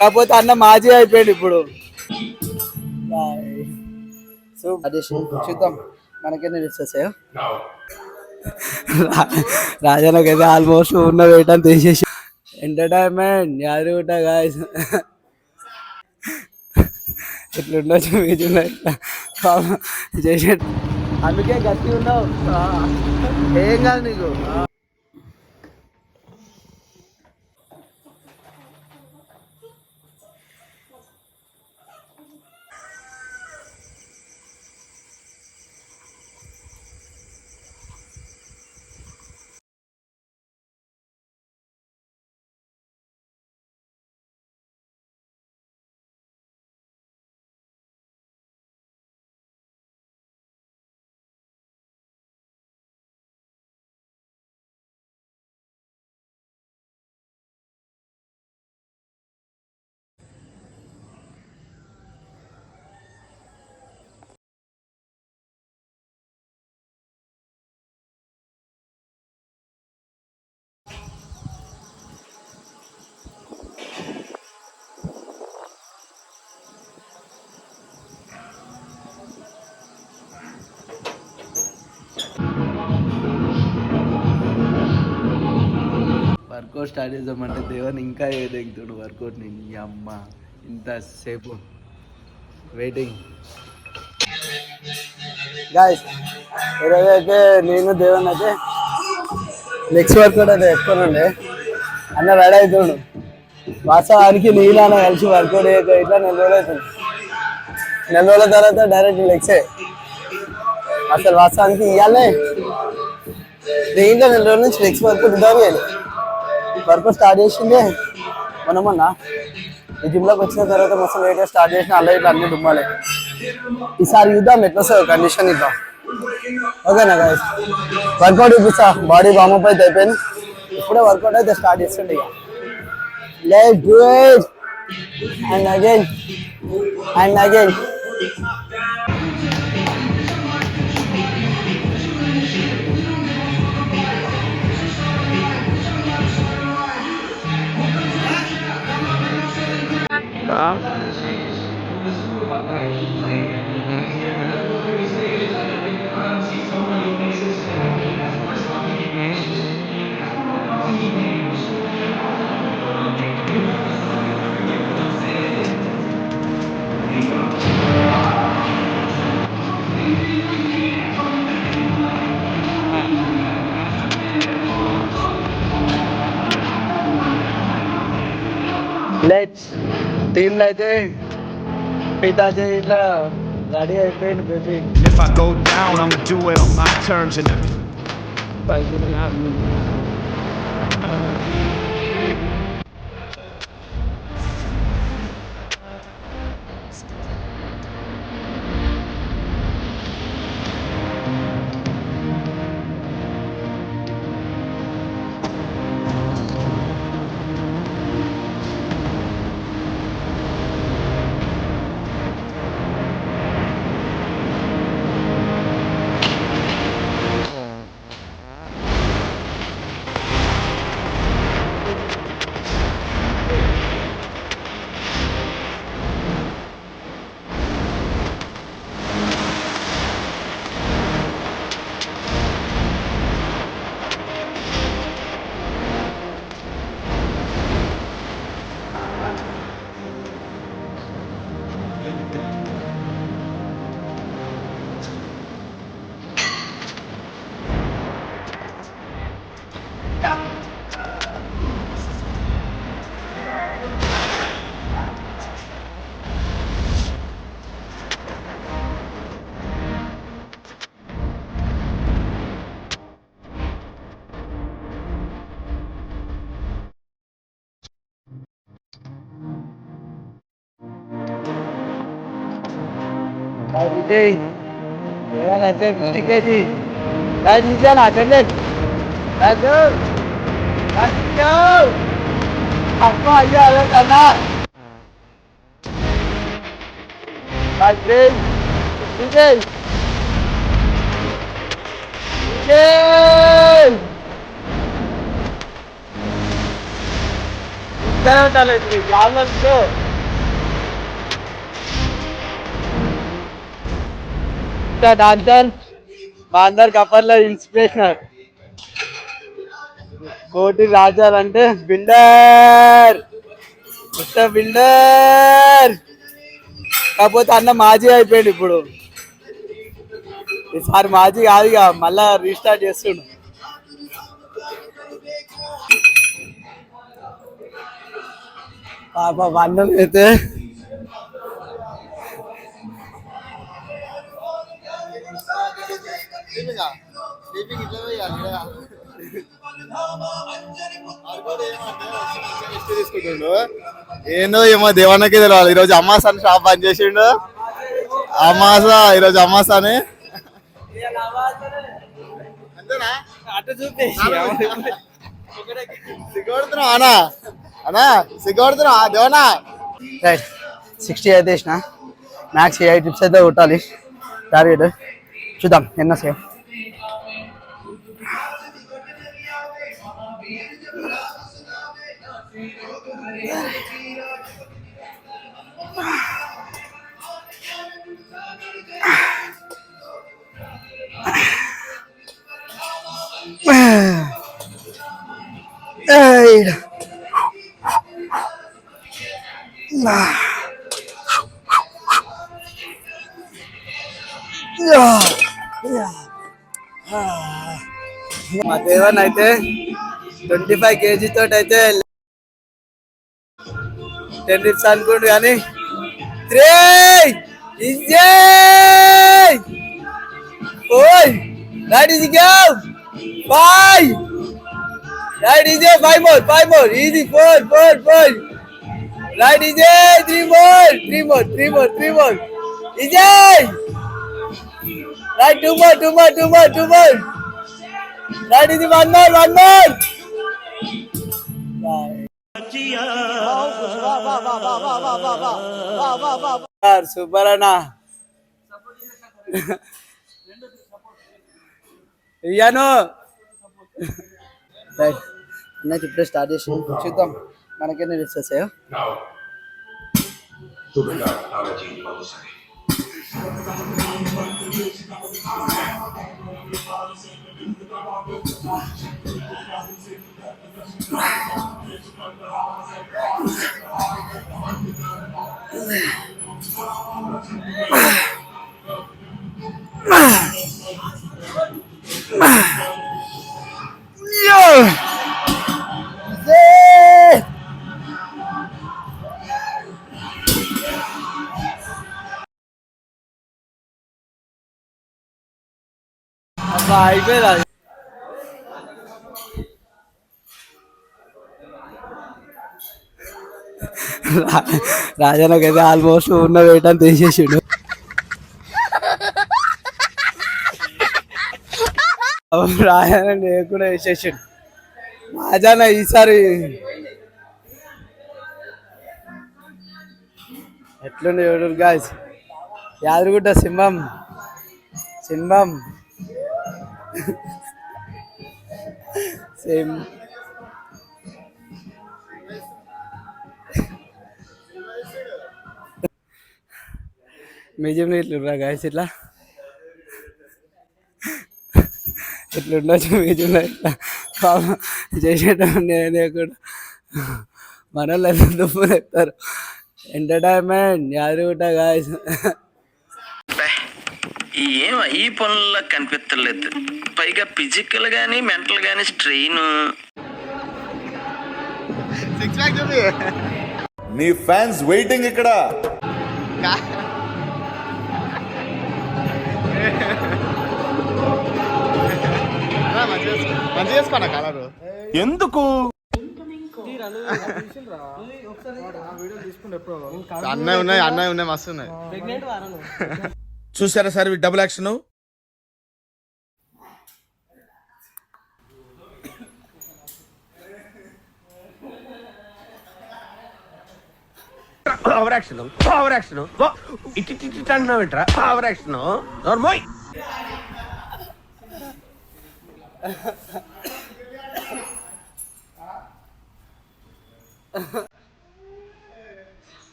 కాకపోతే అన్న మాజీ అయిపోయాడు ఇప్పుడు. సో అది చూద్దాం మనకేనే వస్తాయో. రాజానకైతే ఆల్మోస్ట్ ఉన్న వెయిట్ అంతా తీసేసి ఎంటర్టైన్మెంట్ యాదగిరిగుట్ట గాయస్. ఇట్లుండొచ్చు మీజులో ఇట్లా చేసే అందుకే గట్టి ఉన్నావు. ఏం కాదు నీకు. వర్కౌట్ స్టార్ట్ చేద్దామంటే దేవన్ ఇంకా ఏదెగుతుడు వర్కౌట్. నీ అమ్మ ఇంతసేపు వెయిటింగ్. గాయస్ ఈరోజు అయితే నేను దేవన్ అయితే నెక్స్ట్ వర్కౌట్ అయితే ఎక్కువనండి. అన్న రెడీ అవుతాడు. వాస్తవానికి నీళ్ళ కలిసి వర్కౌట్ ఇట్లా 4 రోజులు అవుతుంది. 4 రోజుల తర్వాత డైరెక్ట్ లెగ్సే. అసలు వాస్తవానికి ఇవ్వాలే దీంట్లో 4 రోజుల నుంచి లెగ్స్ వర్కౌట్ ఇద్దాం. వర్కౌట్ స్టార్ట్ చేసిందే మొన్న ఈ జిమ్లోకి వచ్చిన తర్వాత మొత్తం లేట్గా స్టార్ట్ చేసిన అలా ఇట్లా అన్ని దుమ్మాలి. ఈసారి చూద్దాం ఎట్లా వస్తుంది కండిషన్ ఇద్దాం. ఓకేనా గాయస్ వర్కౌట్ చూపిస్తా. బాడీ వార్మప్ అయితే అయిపోయింది. ఇప్పుడే వర్కౌట్ అయితే స్టార్ట్ చేస్తుండే. ఇక let's do it and again and again. Let's టీంలో అయితే పితాజీ ఇట్లా రెడీ అయిపోయింది baby. If I go down, I'ma do it on my terms and Hey, yeah, I said, TKG. Guys, he's an attendant. Let's go. Let's go. Apa aja lo sana. Guys, please. TKG. TKG. చూస్తూనే ఉంటాను బ్లాగర్స్లో. Dancer మా అందరికి అప్పట్లో inspirational. కోటి రాజాలంటే builder, mister builder. కాకపోతే అన్న మాజీ అయిపోయాడు ఇప్పుడు. ఈసారి మాజీ కాదు, ఇక మళ్ళా రీస్టార్ట్ చేస్తుండు. పాప అన్నం అయితే ఏందో ఏమో దేవన్నకి తెలియాలి. ఈరోజు అమ్మాస అని షాప్ బంద్ చేసిండు. అమ్మాస ఈరోజు అమ్మాస అని సిగ్గొడుతున్నావు అనా అనా సిగ్గొడుతున్నావు దేవనా. 60 అయితే వేసిన. మ్యాక్స్ 8 టిప్స్ అయితే కొట్టాలి టార్గెట్. చూద్దాం ఎన్న సేమ్. మా దేవన్ అయితే 25 kg తోటి అయితే 10 టిప్స్ అనుకోండి కానీ 3 4 that is go 5 that is 5 more easy 4 that is 3 more easy right 2 more that is 1 more super అన్నా. ఇయ్యాను అన్నైతే ఇప్పుడే స్టార్ట్ చేసి చూద్దాం మనకెన్ని రిప్స్ వస్తాయో. అబ్బా అయిపోయిందా? రాజానకైతే ఆల్మోస్ట్ ఉన్న వెయిట్ అని తీసేసిండు. రాజాన నేను కూడా వేసేసిండు. రాజాన ఈసారి ఎట్లుండి చూడు గాయ్స్. యాదగిరిగుట్ట సింహం సేమ్ మ్యూజియంలో ఇట్లుండ్రా గాయస్. ఇట్లా ఉండొచ్చు మ్యూజియంలో. ఇట్లా చేసేటప్పుడు నేనే కూడా మన వాళ్ళు దుమ్ములు ఎత్తారు. Entertainment Yadagirigutta guys. ఏం ఈ పనుల్లో కనిపించలేదు. పైగా ఫిజికల్ గానీ మెంటల్ గానీ స్ట్రెయిన్. నీ ఫ్యాన్స్ వెయిటింగ్ ఇక్కడ. మంచి చేసుకోనా కలరు ఎందుకు అన్నయ్య ఉన్నాయి మస్తు ఉన్నాయి. చూసారా sir double action. Over action ఇటు అంటున్నావు ఏంట్రా? ఓవర్ యాక్షన్ నోర్మోయ్.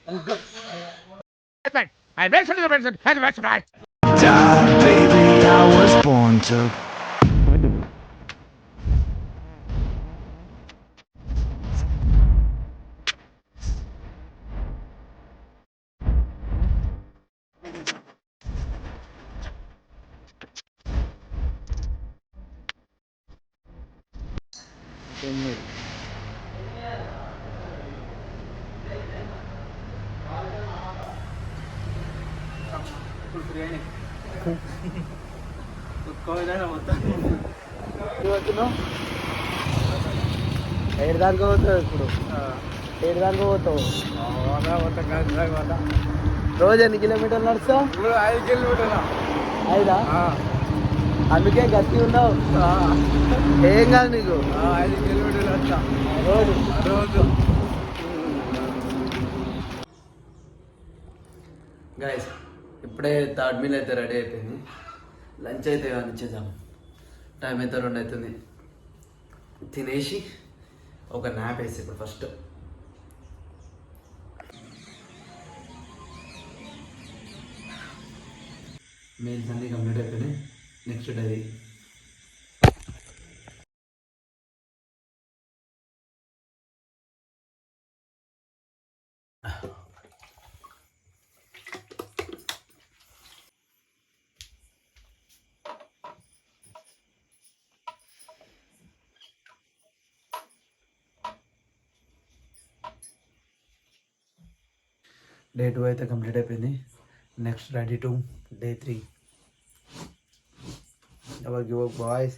Baby, I was born to. ఏడు దానికి పోతావు ఇప్పుడు ఏడు దానికి పోతావు రోజు ఎన్ని కిలోమీటర్లు నడుస్తావు 5 కిలోమీటర్ల 5 అందుకే గట్టి ఉన్నావు ఏం కాదు నీకు 5 కిలోమీటర్లు వస్తా రోజు గైస్ ఇప్పుడే థర్డ్ మీల్ అయితే రెడీ అయిపోయింది లంచ్ అయితే ఇచ్చేద్దాం టైం అయితే 2 అవుతుంది తినేసి ఒక న్యాప్ వేసి ఇప్పుడు ఫస్ట్ మీల్స్ అన్నీ కంప్లీట్ అయిపోయినాయి నెక్స్ట్ డైరీ డే 2 అయితే కంప్లీట్ అయిపోయింది నెక్స్ట్ రెడీ టు డే 3 ఎవరు గివ్ అప్ బాయ్స్